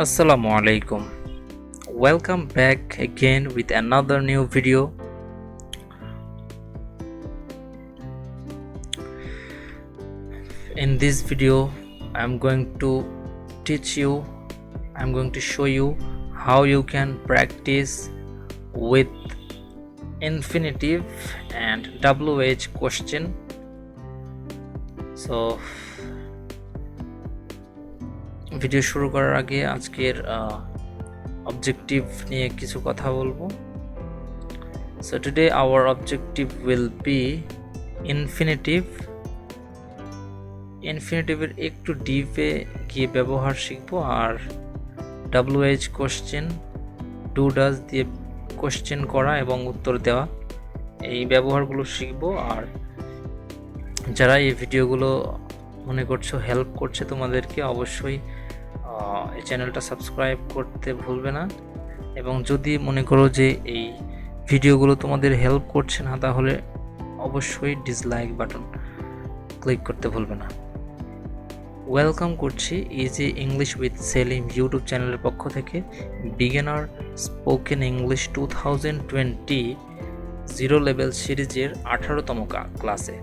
Assalamu alaikum. Welcome back again with another new video. In this video, I'm going to show you how you can practice with infinitive and WH question. So video শুরু করার আগে আজকের objective নিয়ে কিছু কথা বলবো। So today our objective will be ইনফিনিটিভের একটু ডিপে গিয়ে ব্যবহার শিখবো, আর WH কোশ্চেন ডু ডাজ দিয়ে কোশ্চেন করা এবং উত্তর দেওয়া, এই ব্যবহারগুলো শিখবো। আর যারা এই ভিডিওগুলো মনে করছো হেল্প করছে তোমাদেরকে, অবশ্যই এই চ্যানেলটা সাবস্ক্রাইব করতে ভুলবে না। এবং যদি মনে করো যে এই ভিডিওগুলো তোমাদের হেল্প করছে না, তাহলে অবশ্যই ডিসলাইক বাটন ক্লিক করতে ভুলবে না। ওয়েলকাম করছি easy English with Salim YouTube চ্যানেলের পক্ষ থেকে beginner spoken English 2020 zero level সিরিজের 18তম ক্লাসে।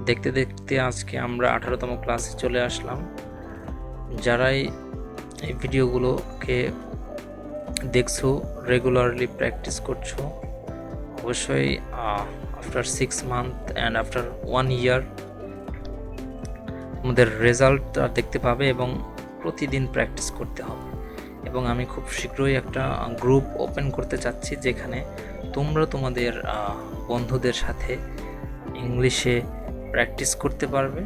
দেখতে দেখতে আজকে আমরা 18তম ক্লাসে চলে আসলাম। যারাই এই ভিডিওগুলোকে দেখছো, রেগুলারলি প্র্যাকটিস করছো, অবশ্যই আফটার 6 মান্থ অ্যান্ড আফটার 1 ইয়ার আমাদের রেজাল্ট দেখতে পাবে এবং প্রতিদিন প্র্যাকটিস করতে হবে। এবং আমি খুব শীঘ্রই একটা গ্রুপ ওপেন করতে চাচ্ছি, যেখানে তোমরা তোমাদের বন্ধুদের সাথে ইংলিশে প্র্যাকটিস করতে পারবে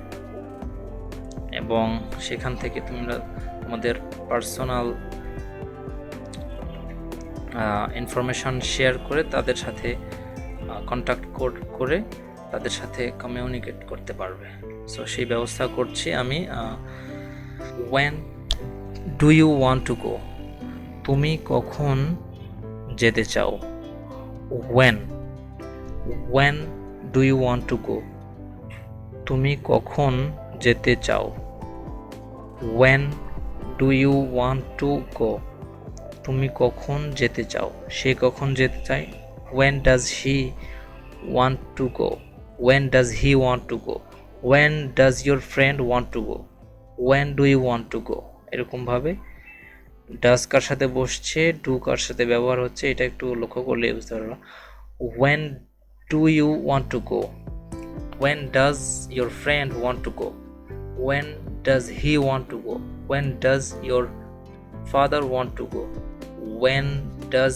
এবং সেখান থেকে তোমরা তোমাদের পার্সোনাল ইনফরমেশন শেয়ার করে তাদের সাথে কন্ট্যাক্ট করে তাদের সাথে কমিউনিকেট করতে পারবে। সো সেই ব্যবস্থা করছি আমি। when do you want to go? তুমি কখন যেতে চাও? when do you want to go? তুমি কখন যেতে চাও? when do you want to go? তুমি কখন যেতে চাও? সে কখন যেতে চায়? when does he want to go? when does he want to go? when does your friend want to go? when do you want to go? এরকম ভাবে does কার সাথে বসছে, ডু কার সাথে ব্যবহার হচ্ছে, এটা একটু লক্ষ্য করলে বুঝতে পারবা। when do you want to go? when does your friend want to go? when does he want to go? when does your father want to go? when does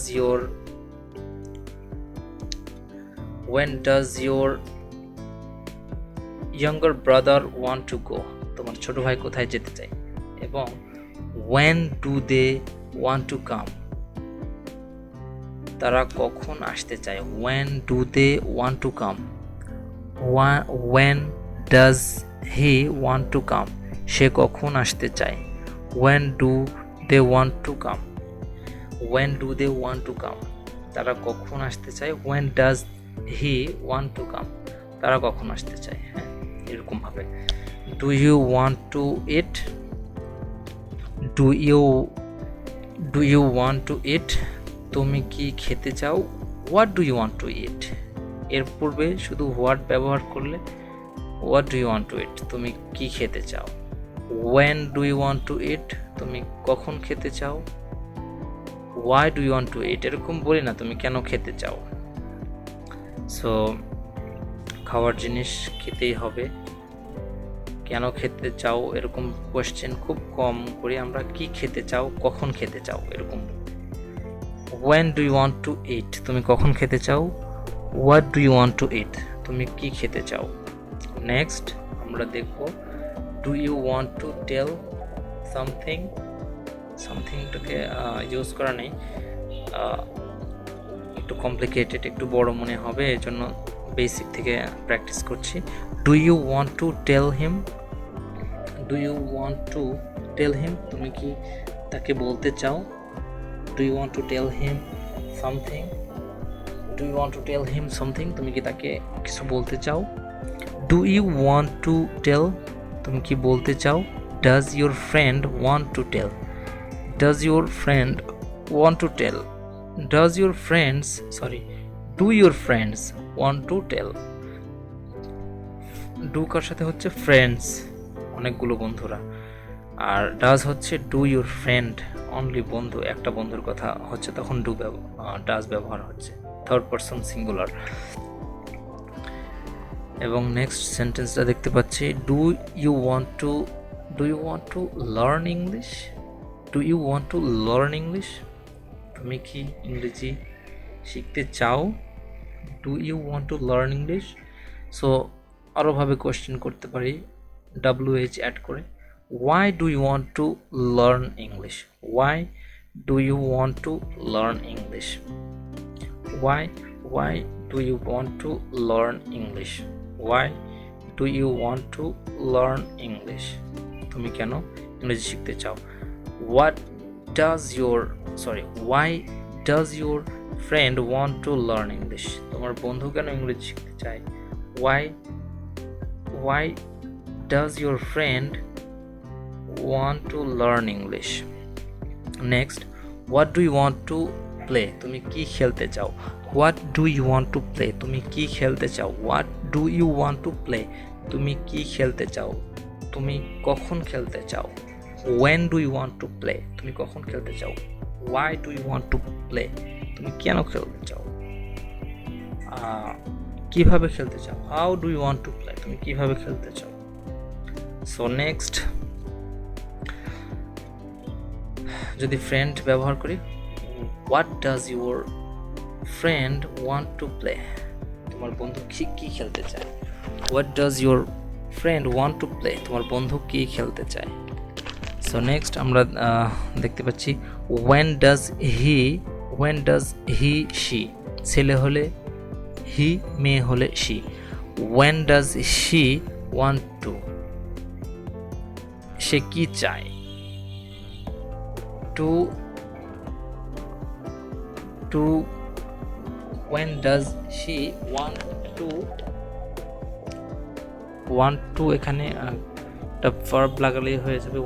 your younger brother want to go? তোমার ছোট ভাই কোথায় যেতে চায়? এবং when do they want to come? তারা কখন আসতে চায়? when do they want to come? when does he want to come? সে কখন আসতে চায়? when do they want to come? when do they want to come? তারা কখন আসতে চায়? when does he want to come? তারা কখন আসতে চায়। হ্যাঁ, এরকম ভাবে। do you want to eat? do you want to eat? তুমি কি খেতে চাও? what do you want to eat? এর পূর্বে শুধু what ব্যবহার করলে what do you want to eat? তুমি কি খেতে চাও। when do you want to eat? তুমি কখন খেতে চাও। why do you want to eat? এরকম বলি না তুমি কেন খেতে চাও। সো খাওয়ার জিনিস খেতেই হবে, কেন খেতে চাও এরকম কোশ্চেন খুব কম করি আমরা। কি খেতে চাও, কখন খেতে চাও, এরকম। when do you want to eat? তুমি কখন খেতে চাও। what do you want to eat? তুমি কি খেতে চাও। নেক্সট আমরা দেখব do you want to tell somethingটাকে ইউজ করা নেই, একটু কমপ্লিকেটেড, একটু বড় মনে হবে, এর জন্য বেসিক থেকে প্র্যাকটিস করছি। do you want to tell him? do you want to tell him? তুমি কি তাকে বলতে চাও। do you want to tell him something? do you want to tell him something? তুমি কি তাকে কিছু বলতে চাও। do you want to tell? তুমি কি বলতে চাও। does your friend want to tell? does your friend want to tell? Do your friends want to tell? Do কার সাথে হচ্ছে ফ্রেন্ডস, অনেকগুলো বন্ধুরা, আর ডাজ হচ্ছে ডু ইউর ফ্রেন্ড অনলি বন্ধু, একটা বন্ধুর কথা হচ্ছে তখন ডাজ ব্যবহার হচ্ছে, থার্ড পারসন সিঙ্গুলার। এবং নেক্সট সেন্টেন্সটা দেখতে পাচ্ছি, do you want to learn English? Do you want to learn English? তুমি কি ইংরেজি শিখতে চাও? Do you want to learn English? So আরোভাবে কোয়েশ্চেন করতে পারি WH অ্যাড করে, why do you want to learn English? Why do you want to learn English? Why do you want to learn English? Why do you want to learn English? তুমি কেন ইংরেজি শিখতে চাও? Why does your friend want to learn English? তোমার বন্ধু কেন ইংরেজি শিখতে চায়? Why does your friend want to learn English? Next, what do you want to play? তুমি কি খেলতে চাও? What do you want to play? তুমি কি খেলতে চাও? What do you want to play? তুমি কি খেলতে চাও? তুমি কখন খেলতে চাও? When do you want to play? তুমি কখন খেলতে চাও? Why do you want to play? তুমি কেন খেলতে চাও? কিভাবে খেলতে চাও? How do you want to play? তুমি কিভাবে খেলতে চাও? So next, যদি ফ্রেন্ড ব্যবহার করি, what does your friend want to play? তোমার বন্ধু কি খেলতে চায়? What does your friend want to play? তোমার বন্ধু কি খেলতে চায়? So next আমরা দেখতে পাচ্ছি, when does he she, ছেলে হলে he, মেয়ে হলে she, when does she want to, সে কি চায়? to when does she want to এখানে একটা verb লাগালেই হয়ে যাবে,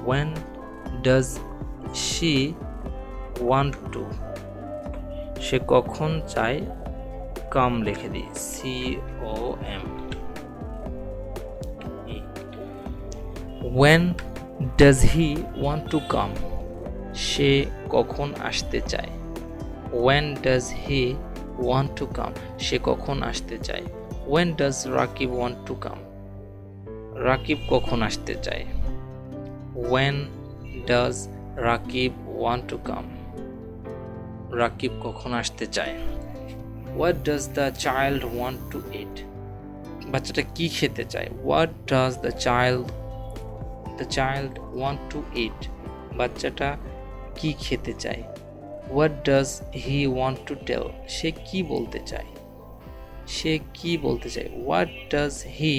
when does she want to, সে কখন চায়, come লিখে দিই, COM। when does he want to come, সে কখন আসতে চায়? when does he want to come, সে কখন আসতে চায়? when does Rakib want to come, Rakib কখন আসতে চায়? when does Rakib want to come, Rakib কখন আসতে চায়? what does the child want to eat, বাচ্চাটা কি খেতে চায়? what does the child want to eat, বাচ্চাটা কি খেতে চায়? what does he want to tell, সে কি বলতে চায়? what does he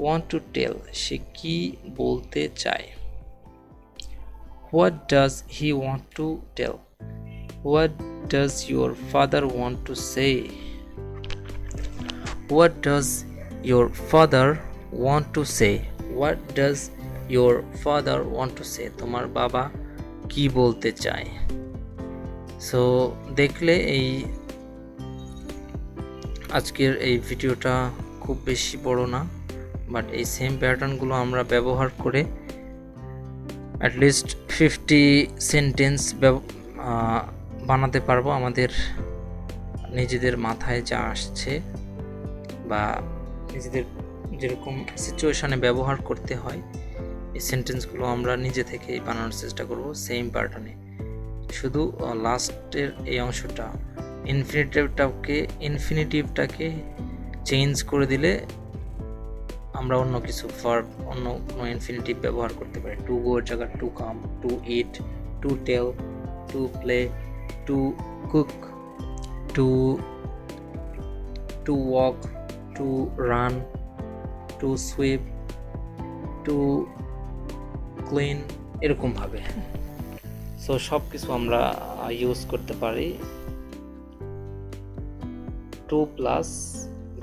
want to tell, সে কি বলতে চায়? what does he want to tell? what does your father want to say? what does your father want to say? what does your father want to say, তোমার বাবা কি বলতে চায়? So দেখলে এই আজকের এই ভিডিওটা খুব বেশি বড় না, বাট এই সেম প্যাটার্নগুলো আমরা ব্যবহার করে অ্যাটলিস্ট 50 সেন্টেন্স বানাতে পারবো আমাদের নিজেদের মাথায় যা আসছে বা নিজেদের যেরকম সিচুয়েশনে ব্যবহার করতে হয়, এই সেন্টেন্সগুলো আমরা নিজে থেকেই বানানোর চেষ্টা করব সেম প্যাটার্নে। শুধু লাস্টের এই অংশটা ইনফিনিটিভটাকে চেঞ্জ করে দিলে আমরা অন্য কিছু ভার্ব, অন্য কোনো ইনফিনিটিভ ব্যবহার করতে পারি। টু গো এর জায়গায় to come, to eat, to tell, to play, to cook, to walk, to run, to sweep, to clean, এরকমভাবে। সো সব কিছু আমরা ইউজ করতে পারি টু প্লাস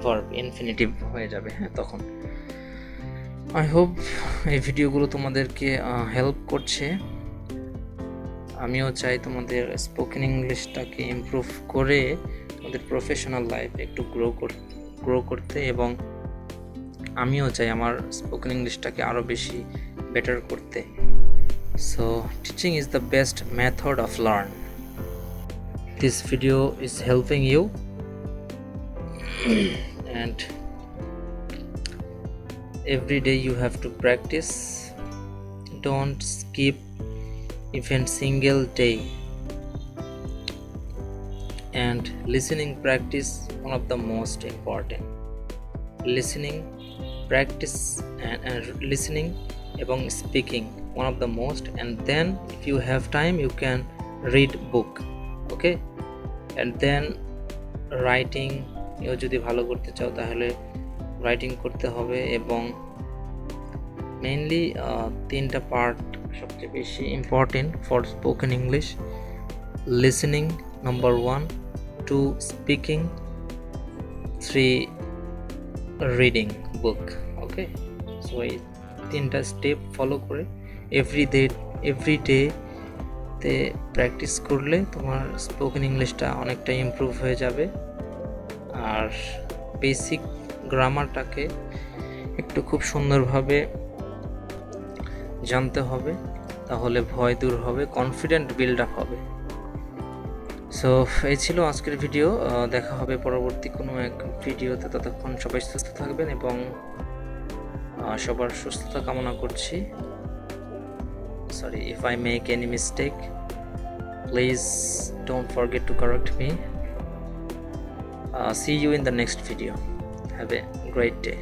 ভার্ব, ইনফিনিটিভ হয়ে যাবে। হ্যাঁ, তখন আই হোপ এই ভিডিওগুলো তোমাদেরকে হেল্প করছে। আমিও চাই তোমাদের স্পোকেন ইংলিশটাকে ইমপ্রুভ করে তোমাদের প্রফেশনাল লাইফে একটু গ্রো করতে, এবং আমিও চাই আমার স্পোকেন ইংলিশটাকে আরও বেশি বেটার করতে। So teaching is the best method of learn. This video is helping you and every day you have to practice. Don't skip even single day. And listening practice, one of the most important. Listening practice and listening এবং speaking, one of the most. And then if you have time you can read book, okay? And then writing, এও যদি ভালো করতে চাও তাহলে writing করতে হবে, এবং মেইনলি তিনটা পার্ট সবচেয়ে বেশি important for spoken English: listening number 1, 2 speaking, 3 reading book. Okay, so এই তিনটা স্টেপ ফলো করে এভরি ডে তে প্র্যাকটিস করলে তোমার স্পোকেন ইংলিশটা অনেকটা ইমপ্রুভ হয়ে যাবে। আর বেসিক গ্রামারটাকে একটু খুব সুন্দরভাবে জানতে হবে, তাহলে ভয় দূর হবে, কনফিডেন্ট বিল্ড আপ হবে। সো এই ছিল আজকের ভিডিও। দেখা হবে পরবর্তী কোনো এক ভিডিওতে। ততক্ষণ সবাই সুস্থ থাকবেন এবং সবার সুস্থতা কামনা করছি। Sorry if I make any mistake, please don't forget to correct me. See you in the next video. Have a great day.